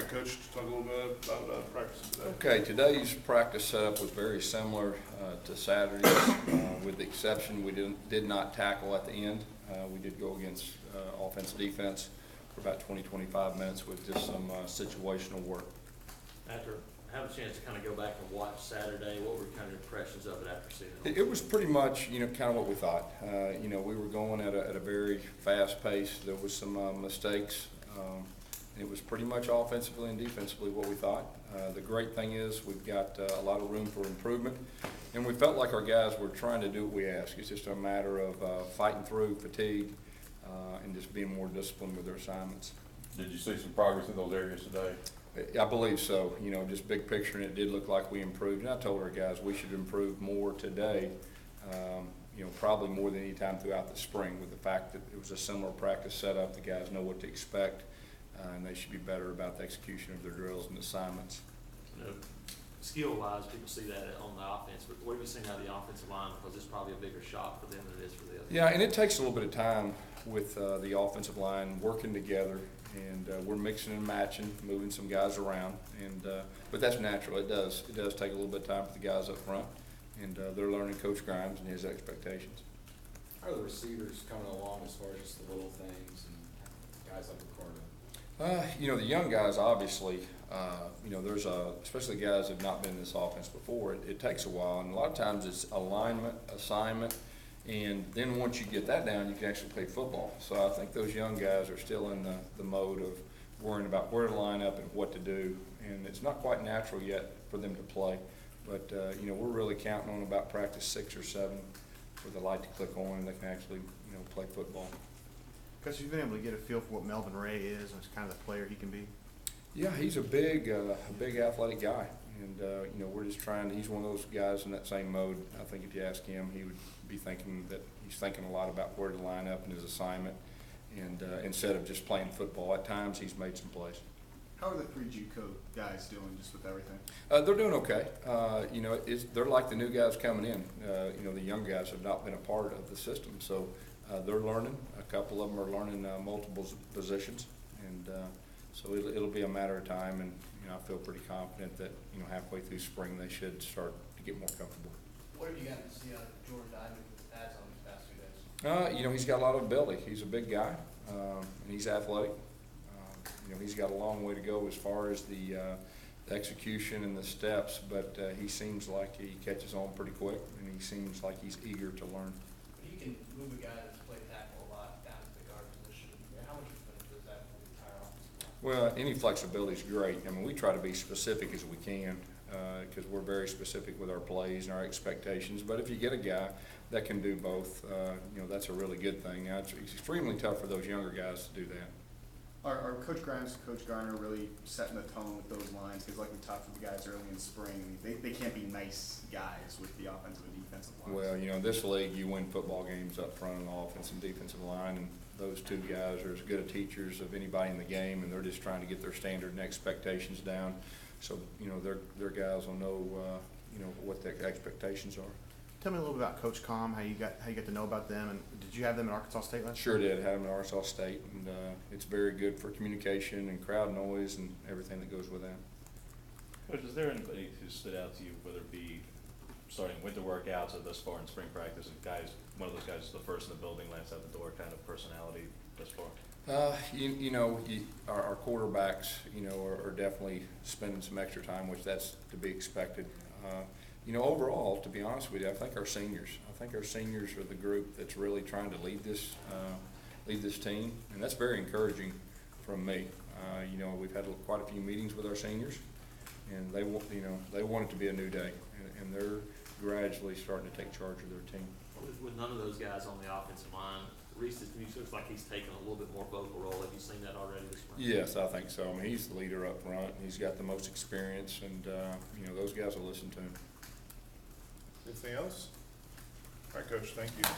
Coach, talk a little bit about practice today. Okay, today's practice setup was very similar to Saturday's, with the exception we did not tackle at the end. We did go against offense defense for about 20-25 minutes with just some situational work. After having a chance to kind of go back and watch Saturday, what were kind of your impressions of it after seeing it? It was pretty much, kind of what we thought. We were going at a very fast pace. There was some mistakes. It was pretty much offensively and defensively what we thought. The great thing is we've got a lot of room for improvement, and we felt like our guys were trying to do what we asked. It's just a matter of fighting through fatigue and just being more disciplined with their assignments. Did you see some progress in those areas today? I believe so. Just big picture, and it did look like we improved. And I told our guys we should improve more today, probably more than any time throughout the spring, with the fact that it was a similar practice setup. The guys know what to expect, and they should be better about the execution of their drills and assignments. Skill-wise, people see that on the offense, but what have you seen out of the offensive line? Because it's probably a bigger shot for them than it is for the others. Yeah, and it takes a little bit of time with the offensive line working together, and we're mixing and matching, moving some guys around, and but that's natural. It does take a little bit of time for the guys up front, and they're learning Coach Grimes and his expectations. How are the receivers coming along as far as just the little things and guys like Ricardo? The young guys, obviously, there's especially guys that have not been in this offense before, it takes a while, and a lot of times it's alignment, assignment, and then once you get that down, you can actually play football. So I think those young guys are still in the mode of worrying about where to line up and what to do, and it's not quite natural yet for them to play. But, we're really counting on about practice 6 or 7 for the light to click on and they can actually, play football. Because you've been able to get a feel for what Melvin Ray is and kind of the player he can be. Yeah, he's a big athletic guy, and we're just trying. He's one of those guys in that same mode. I think if you ask him, he would be thinking that he's thinking a lot about where to line up in his assignment, and instead of just playing football. At times, he's made some plays. How are the 3G code guys doing just with everything? They're doing okay. They're like the new guys coming in. The young guys have not been a part of the system, so they're learning. A couple of them are learning multiple positions, and so it'll be a matter of time. And I feel pretty confident that halfway through spring they should start to get more comfortable. What have you gotten to see out of Jordan Diamond with the pads on these past 2 days? He's got a lot of ability. He's a big guy, and he's athletic. He's got a long way to go as far as the execution and the steps, but he seems like he catches on pretty quick, and he seems like he's eager to learn. But he can move a guy that's played tackle a lot down to the guard position. How much benefit is that for the entire offensive line? Well, any flexibility is great. We try to be specific as we can because we're very specific with our plays and our expectations. But if you get a guy that can do both, that's a really good thing. Now, it's extremely tough for those younger guys to do that. Are Coach Grimes and Coach Garner really setting the tone with those lines? Because like we talked with the guys early in spring, they can't be nice guys with the offensive and defensive lines. Well, in this league, you win football games up front on the offense and defensive line, and those two guys are as good a teachers of anybody in the game, and they're just trying to get their standard and expectations down. So, their guys will know, what the expectations are. Tell me a little bit about Coach Com, how you got to know about them, and did you have them at Arkansas State last year? Sure year? did. Had them at Arkansas State, and it's very good for communication and crowd noise and everything that goes with that. Coach, is there anybody who stood out to you, whether it be starting winter workouts or thus far in spring practice, and one of those guys is the first in the building, last out the door kind of personality thus far? Our quarterbacks, are definitely spending some extra time, which that's to be expected. Overall, to be honest with you, I think our seniors are the group that's really trying to lead this team, and that's very encouraging from me. We've had quite a few meetings with our seniors, and they want it to be a new day, and they're gradually starting to take charge of their team. With none of those guys on the offensive line, Reese looks like he's taken a little bit more vocal role. Have you seen that already this spring? Yes, I think so. He's the leader up front, and he's got the most experience, and those guys will listen to him. Anything else? All right, Coach, thank you.